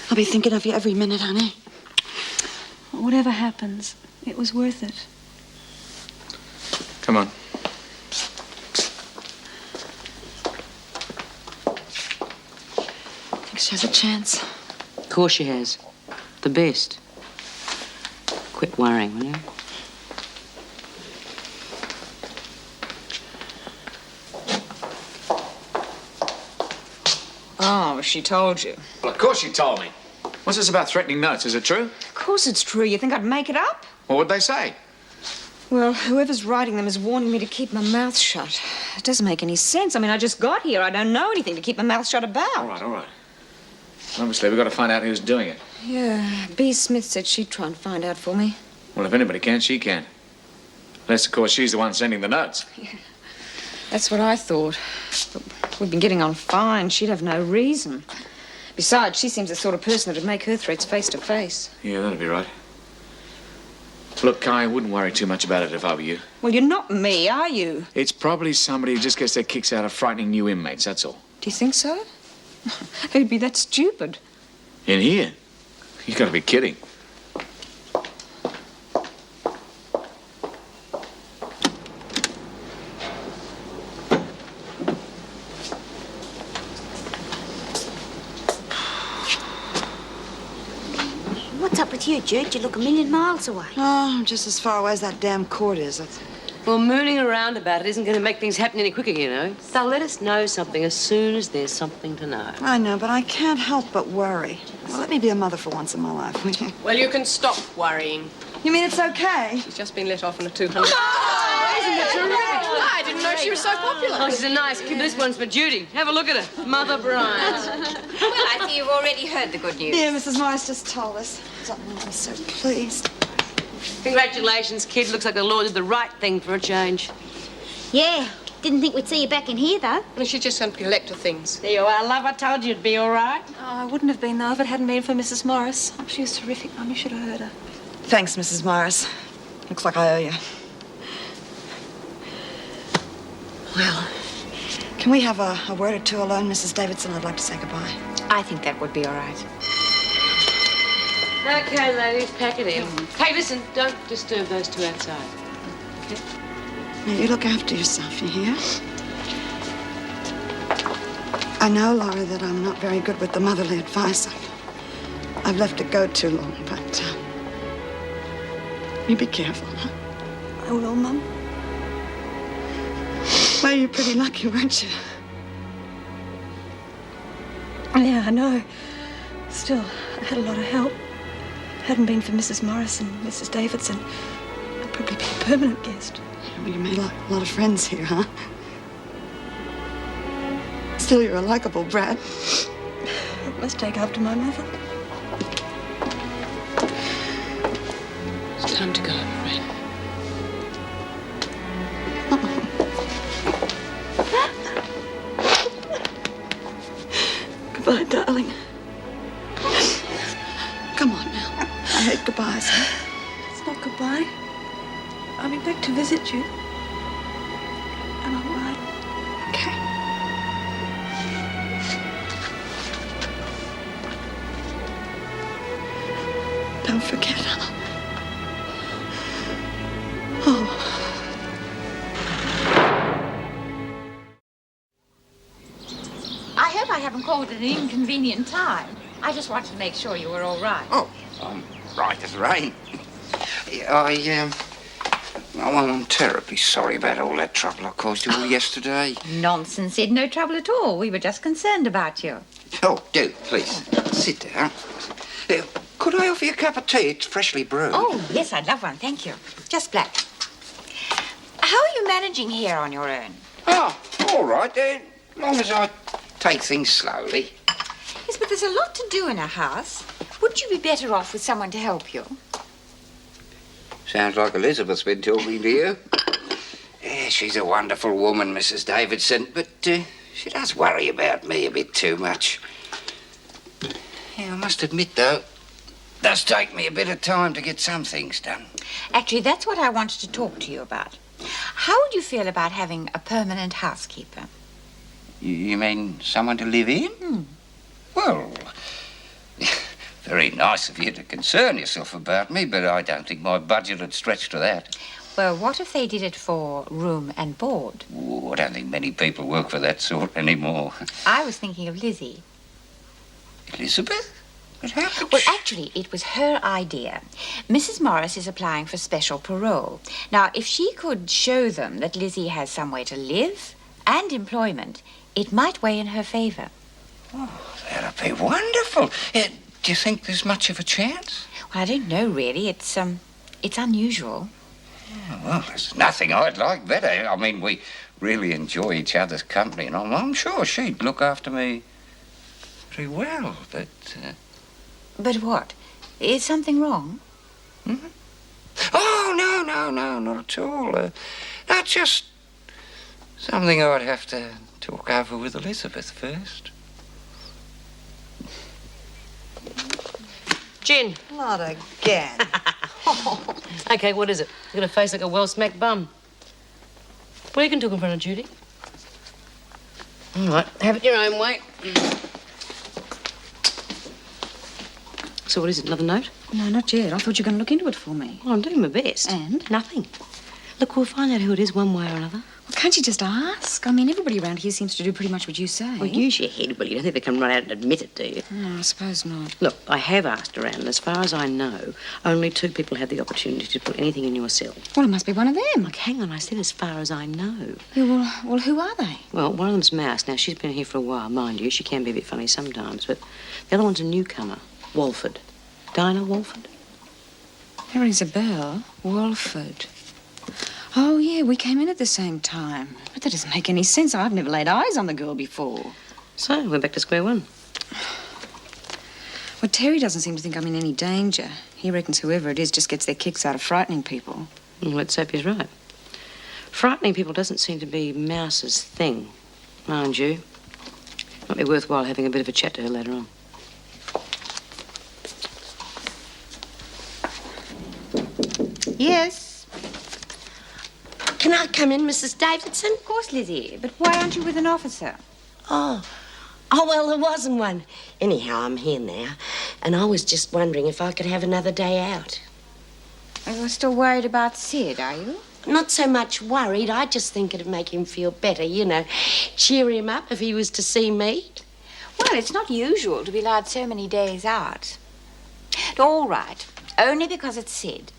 I'll be thinking of you every minute, honey. Whatever happens, it was worth it. Come on. Think she has a chance? Of course she has. The best. Quit worrying, will you? Oh, she told you. Well, of course she told me. What's this about threatening notes? Is it true? Of course it's true. You think I'd make it up? Well, what'd they say? Well, whoever's writing them is warning me to keep my mouth shut. It doesn't make any sense. I mean, I just got here. I don't know anything to keep my mouth shut about. All right. Obviously, we've got to find out who's doing it. Yeah, B. Smith said she'd try and find out for me. Well, if anybody can, she can. Unless, of course, she's the one sending the notes. Yeah, that's what I thought. But we've been getting on fine. She'd have no reason. Besides, she seems the sort of person that'd make her threats face to face. Yeah, that'd be right. Look, I wouldn't worry too much about it if I were you. Well, you're not me, are you? It's probably somebody who just gets their kicks out of frightening new inmates, that's all. Do you think so? Who'd be that stupid? In here? You've got to be kidding. What's up with you, Jude? You look a million miles away. Oh, just as far away as that damn court is. Well, mooning around about it isn't going to make things happen any quicker, you know. They'll let us know something as soon as there's something to know. I know, but I can't help but worry. Well, let me be a mother for once in my life, will you? Well, you can stop worrying. You mean it's okay? She's just been let off on a 200. Oh, isn't it terrific? I didn't know she was so popular. Oh, she's a nice kid. This one's for Judy. Have a look at her. Mother Bryant. Well, I see you've already heard the good news. Yeah, Mrs. Morris just told us. I'm so pleased. Congratulations, kid. Looks like the Lord did the right thing for a change. Yeah, didn't think we'd see you back in here, though. Well, she's just going to collect her things. There you are, love. I told you it'd be all right. Oh, I wouldn't have been, though, if it hadn't been for Mrs. Morris. Oh, she was terrific, Mum. You should have heard her. Thanks, Mrs. Morris. Looks like I owe you. Well, can we have a word or two alone, Mrs. Davidson? I'd like to say goodbye. I think that would be all right. Okay, ladies, pack it in. Hey, listen, don't disturb those two outside. Okay? Now, you look after yourself, you hear? I know, Laura, that I'm not very good with the motherly advice. I've left it go too long, but you be careful, huh? I will, Mum. Well, you're pretty lucky, weren't you? Yeah, I know. Still, I had a lot of help. Hadn't been for Mrs. Morris and Mrs. Davidson, I'd probably be a permanent guest. Well, you made a lot of friends here, huh? Still, you're a likable brat. I must take after my mother. It's time to go, my friend. Goodbye, darling. Come on now. I hate goodbyes. It's not goodbye. I'll be back to visit you. And I'll write. Okay. Don't forget, huh? Oh. I hope I haven't called at an inconvenient time. I just wanted to make sure you were all right. Oh, I'm right as rain. I'm terribly sorry about all that trouble I caused you all yesterday. Nonsense, Ed. No trouble at all. We were just concerned about you. Oh, do, please. Sit down. Could I offer you a cup of tea? It's freshly brewed. Oh, yes, I'd love one. Thank you. Just black. How are you managing here on your own? Oh, all right, as long as I take things slowly. Yes, but there's a lot to do in a house. Wouldn't you be better off with someone to help you? Sounds like Elizabeth's been talking to you. Yeah, she's a wonderful woman, Mrs. Davidson, but she does worry about me a bit too much. Yeah, I must admit, though, it does take me a bit of time to get some things done. Actually, that's what I wanted to talk to you about. How would you feel about having a permanent housekeeper? You mean someone to live in? Well, very nice of you to concern yourself about me, but I don't think my budget would stretch to that. Well, what if they did it for room and board? Ooh, I don't think many people work for that sort anymore. I was thinking of Lizzie. Elizabeth? But how could Well, actually, it was her idea. Mrs. Morris is applying for special parole. Now, if she could show them that Lizzie has somewhere to live and employment, it might weigh in her favour. Oh, that'd be wonderful. Do you think there's much of a chance? Well, I don't know, really. It's unusual. Oh, well, there's nothing I'd like better. I mean, we really enjoy each other's company, and I'm sure she'd look after me very well, but... But what? Is something wrong? Hmm? Oh, no, not at all. Not just something I'd have to talk over with Elizabeth first. Gin. Not again. Okay, what is it? You got a face like a well-smacked bum. Well, you can talk in front of Judy. All right, have it your own way. So what is it, another note? No, not yet. I thought you were going to look into it for me. Well, I'm doing my best. And? Nothing. Look, we'll find out who it is one way or another. Well, can't you just ask? I mean, everybody around here seems to do pretty much what you say. Well, use your head, Will. You don't think they can run out and admit it, do you? No, I suppose not. Look, I have asked around, and as far as I know, only 2 people had the opportunity to put anything in your cell. Well, it must be one of them. Look, hang on, I said as far as I know. Yeah, well, who are they? Well, one of them's Mouse. Now, she's been here for a while, mind you. She can be a bit funny sometimes, but the other one's a newcomer, Walford. Dinah Walford? There rings a bell. Walford. Oh, yeah, we came in at the same time. But that doesn't make any sense. I've never laid eyes on the girl before. So, we're back to square one. Well, Terry doesn't seem to think I'm in any danger. He reckons whoever it is just gets their kicks out of frightening people. Well, let's hope he's right. Frightening people doesn't seem to be Mouse's thing, mind you. Might be worthwhile having a bit of a chat to her later on. Yes. Can I come in, Mrs. Davidson? Of course, Lizzie. But why aren't you with an officer? Oh, well, there wasn't one. Anyhow, I'm here now, and I was just wondering if I could have another day out. You're still worried about Sid, are you? Not so much worried. I just think it'd make him feel better, you know. Cheer him up if he was to see me. Well, it's not usual to be allowed so many days out. All right. Only because it's Sid.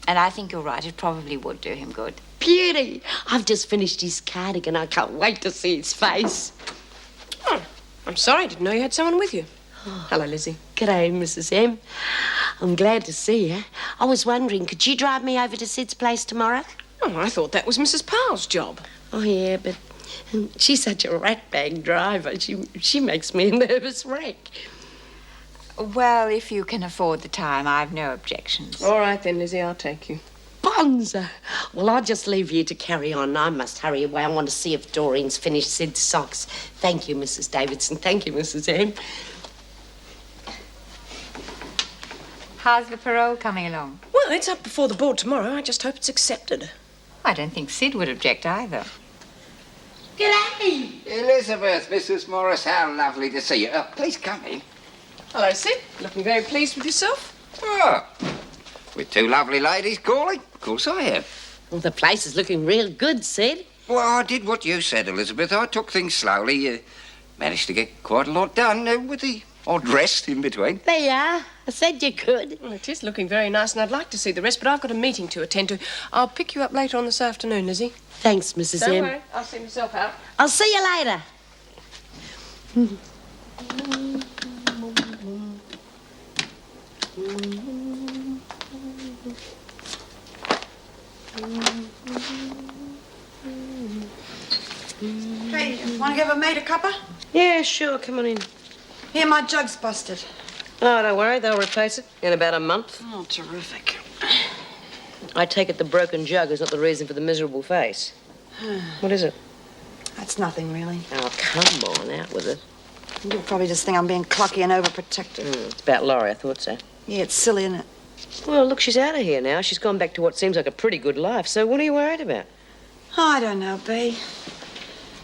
And I think you're right. It probably would do him good. Beauty! I've just finished his cardigan. I can't wait to see his face. Oh, I'm sorry. I didn't know you had someone with you. Hello, Lizzie. G'day, Mrs. M. I'm glad to see you. I was wondering, could you drive me over to Sid's place tomorrow? Oh, I thought that was Mrs. Powell's job. Oh, yeah, but she's such a ratbag driver. She makes me a nervous wreck. Well, if you can afford the time, I've no objections. All right, then, Lizzie, I'll take you. Bonzo! Well, I'll just leave you to carry on. I must hurry away. I want to see if Doreen's finished Sid's socks. Thank you, Mrs. Davidson. Thank you, Mrs. M. How's the parole coming along? Well, it's up before the board tomorrow. I just hope it's accepted. I don't think Sid would object either. G'day! Elizabeth, Mrs. Morris, how lovely to see you. Please come in. Hello, Sid. Looking very pleased with yourself? Oh, with 2 lovely ladies calling? Of course I am. Well, the place is looking real good, Sid. Well, I did what you said, Elizabeth. I took things slowly. Managed to get quite a lot done with the odd rest in between. There you are. I said you could. Well, it is looking very nice, and I'd like to see the rest, but I've got a meeting to attend to. I'll pick you up later on this afternoon, Lizzie. Thanks, Mrs. Don't M. worry. I'll see myself out. I'll see you later. Hey, want to give a mate a cuppa? Yeah, sure. Come on in. Here, my jug's busted. Oh, don't worry. They'll replace it in about a month. Oh, terrific. I take it the broken jug is not the reason for the miserable face. What is it? That's nothing, really. Oh, come on. Out with it. You'll probably just think I'm being clucky and overprotective. It's about Laurie. I thought so. Yeah, it's silly, isn't it? Well, look, she's out of here now. She's gone back to what seems like a pretty good life. So what are you worried about? Oh, I don't know, Bea.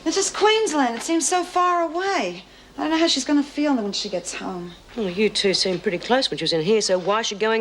This is Queensland. It seems so far away. I don't know how she's going to feel when she gets home. Well, you two seemed pretty close when she was in here, so why should going